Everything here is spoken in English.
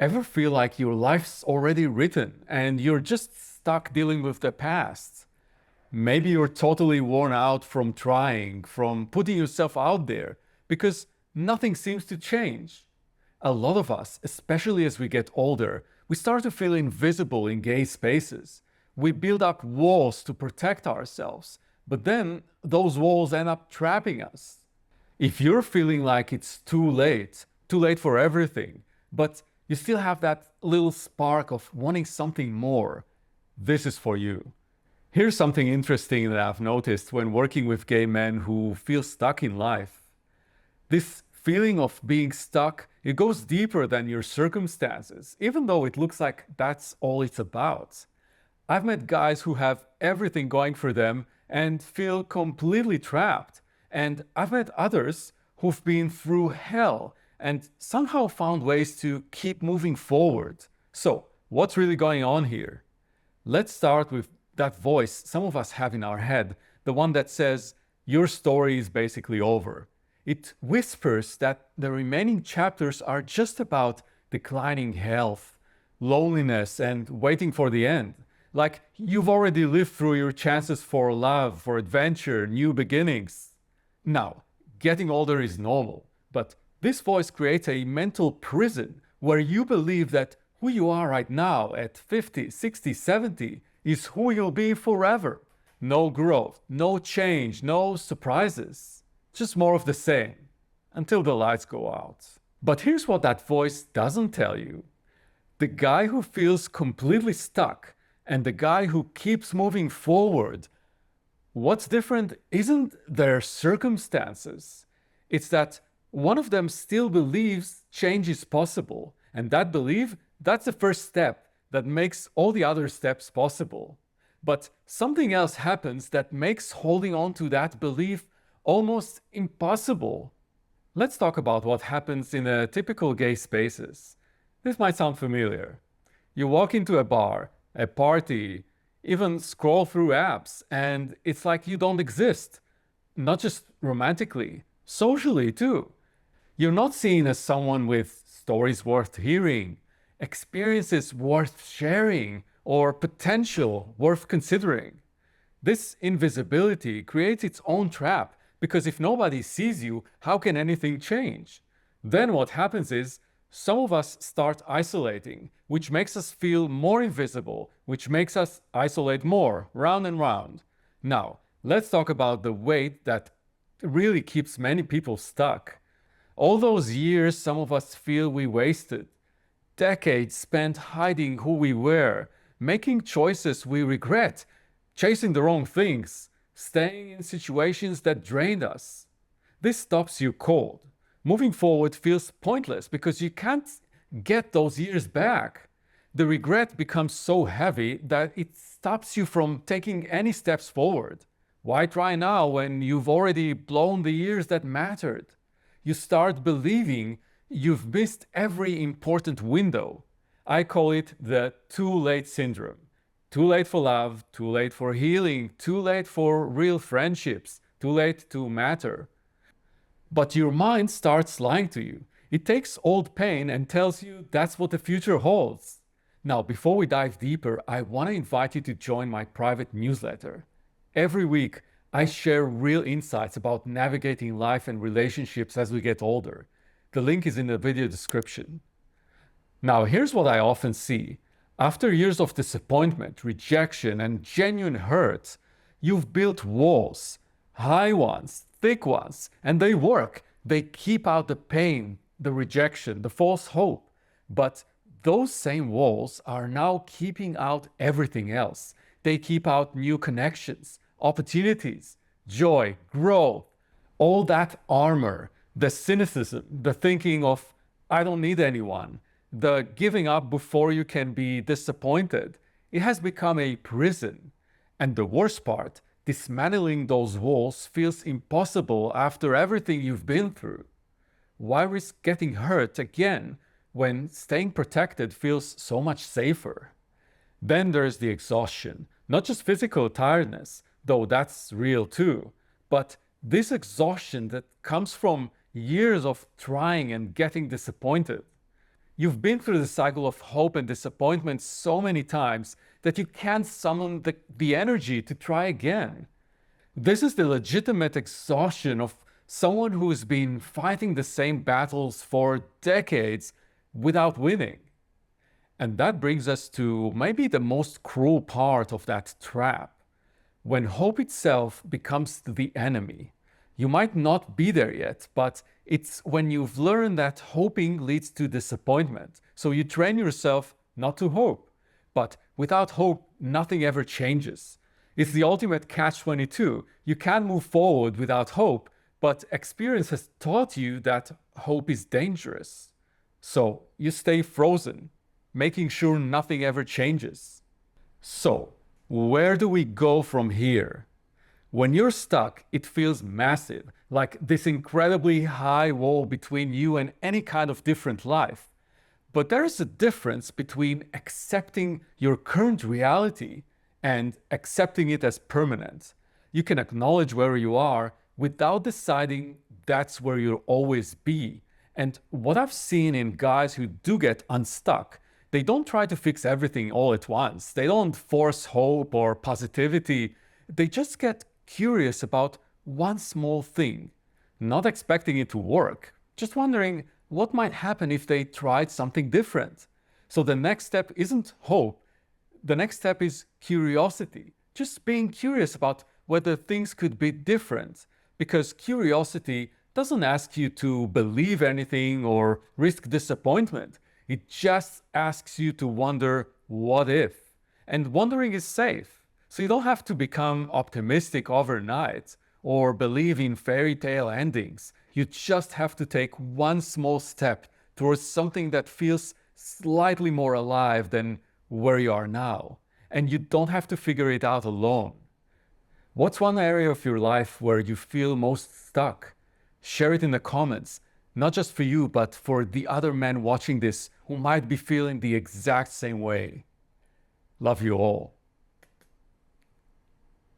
Ever feel like your life's already written and you're just stuck dealing with the past? Maybe you're totally worn out from trying, from putting yourself out there, because nothing seems to change. A lot of us, especially as we get older, we start to feel invisible in gay spaces. We build up walls to protect ourselves, but then those walls end up trapping us. If you're feeling like it's too late for everything, but you still have that little spark of wanting something more, this is for you. Here's something interesting that I've noticed when working with gay men who feel stuck in life. This feeling of being stuck, it goes deeper than your circumstances, even though it looks like that's all it's about. I've met guys who have everything going for them and feel completely trapped. And I've met others who've been through hell and somehow found ways to keep moving forward. So, what's really going on here? Let's start with that voice some of us have in our head, the one that says, your story is basically over. It whispers that the remaining chapters are just about declining health, loneliness, and waiting for the end. Like you've already lived through your chances for love, for adventure, new beginnings. Now, getting older is normal, but this voice creates a mental prison where you believe that who you are right now at 50, 60, 70 is who you'll be forever. No growth, no change, no surprises. Just more of the same until the lights go out. But here's what that voice doesn't tell you. The guy who feels completely stuck and the guy who keeps moving forward, what's different isn't their circumstances. It's that one of them still believes change is possible. And that belief, that's the first step that makes all the other steps possible. But something else happens that makes holding on to that belief almost impossible. Let's talk about what happens in a typical gay spaces. This might sound familiar. You walk into a bar, a party, even scroll through apps, and it's like you don't exist. Not just romantically, socially too. You're not seen as someone with stories worth hearing, experiences worth sharing, or potential worth considering. This invisibility creates its own trap because if nobody sees you, how can anything change? Then what happens is some of us start isolating, which makes us feel more invisible, which makes us isolate more, round and round. Now, let's talk about the weight that really keeps many people stuck. All those years some of us feel we wasted. Decades spent hiding who we were, making choices we regret, chasing the wrong things, staying in situations that drained us. This stops you cold. Moving forward feels pointless because you can't get those years back. The regret becomes so heavy that it stops you from taking any steps forward. Why try now when you've already blown the years that mattered? You start believing you've missed every important window. I call it the too late syndrome. Too late for love, too late for healing, too late for real friendships, too late to matter. But your mind starts lying to you. It takes old pain and tells you that's what the future holds. Now, before we dive deeper, I want to invite you to join my private newsletter. Every week, I share real insights about navigating life and relationships as we get older. The link is in the video description. Now, here's what I often see. After years of disappointment, rejection, and genuine hurt, you've built walls, high ones, thick ones, and they work. They keep out the pain, the rejection, the false hope. But those same walls are now keeping out everything else. They keep out new connections, opportunities, joy, growth, all that armor, the cynicism, the thinking of, I don't need anyone, the giving up before you can be disappointed. It has become a prison. And the worst part, dismantling those walls feels impossible after everything you've been through. Why risk getting hurt again when staying protected feels so much safer? Then there's the exhaustion, not just physical tiredness, though that's real too, but this exhaustion that comes from years of trying and getting disappointed. You've been through the cycle of hope and disappointment so many times that you can't summon the energy to try again. This is the legitimate exhaustion of someone who has been fighting the same battles for decades without winning. And that brings us to maybe the most cruel part of that trap. When hope itself becomes the enemy. You might not be there yet, but it's when you've learned that hoping leads to disappointment. So you train yourself not to hope. But without hope, nothing ever changes. It's the ultimate catch-22. You can't move forward without hope, but experience has taught you that hope is dangerous. So you stay frozen, making sure nothing ever changes. So, where do we go from here? When you're stuck, it feels massive, like this incredibly high wall between you and any kind of different life. But there is a difference between accepting your current reality and accepting it as permanent. You can acknowledge where you are without deciding that's where you'll always be. And what I've seen in guys who do get unstuck, they don't try to fix everything all at once. They don't force hope or positivity. They just get curious about one small thing, not expecting it to work, just wondering what might happen if they tried something different. So the next step isn't hope. The next step is curiosity, just being curious about whether things could be different, because curiosity doesn't ask you to believe anything or risk disappointment. It just asks you to wonder, what if? And wondering is safe. So you don't have to become optimistic overnight or believe in fairy tale endings. You just have to take one small step towards something that feels slightly more alive than where you are now. And you don't have to figure it out alone. What's one area of your life where you feel most stuck? Share it in the comments, not just for you, but for the other men watching this who might be feeling the exact same way. Love you all.